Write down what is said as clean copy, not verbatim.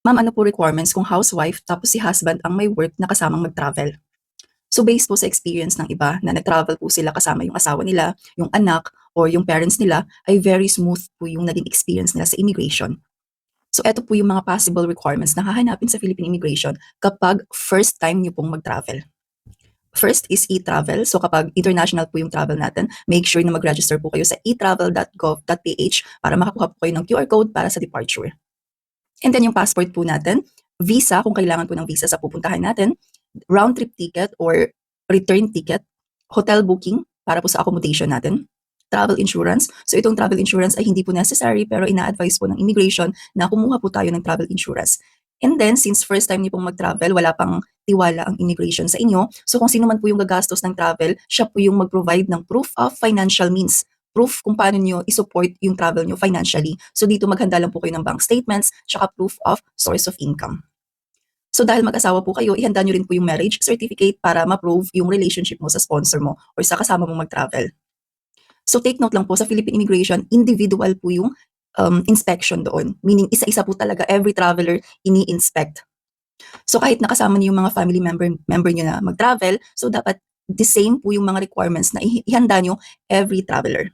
Ma'am, ano po requirements kung housewife tapos si husband ang may work na kasamang mag-travel? So based po sa experience ng iba na nag-travel po sila kasama yung asawa nila, yung anak, or yung parents nila, ay very smooth po yung naging experience nila sa immigration. So eto po yung mga possible requirements na hahanapin sa Philippine Immigration kapag first time niyo pong mag-travel. First is e-travel. So kapag international po yung travel natin, make sure na mag-register po kayo sa etravel.gov.ph para makakuha po kayo ng QR code para sa departure. And then yung passport po natin, visa kung kailangan po ng visa sa pupuntahan natin, round trip ticket or return ticket, hotel booking para po sa accommodation natin, travel insurance. So itong travel insurance ay hindi po necessary pero ina-advise po ng immigration na kumuha po tayo ng travel insurance. And then, since first time niyo pong mag-travel, wala pang tiwala ang immigration sa inyo. So kung sino man po yung gagastos ng travel, siya po yung mag-provide ng proof of financial means. Proof kung paano nyo i-support yung travel nyo financially. So dito maghanda lang po kayo ng bank statements, tsaka proof of source of income. So dahil mag-asawa po kayo, ihanda nyo rin po yung marriage certificate para ma-prove yung relationship mo sa sponsor mo or sa kasama mong mag-travel. So take note lang po, sa Philippine Immigration, individual po yung inspection doon. Meaning, isa-isa po talaga, every traveler ini-inspect. So kahit nakasama niyo yung mga family member niyo na mag-travel, so dapat the same po yung mga requirements na ihanda nyo every traveler.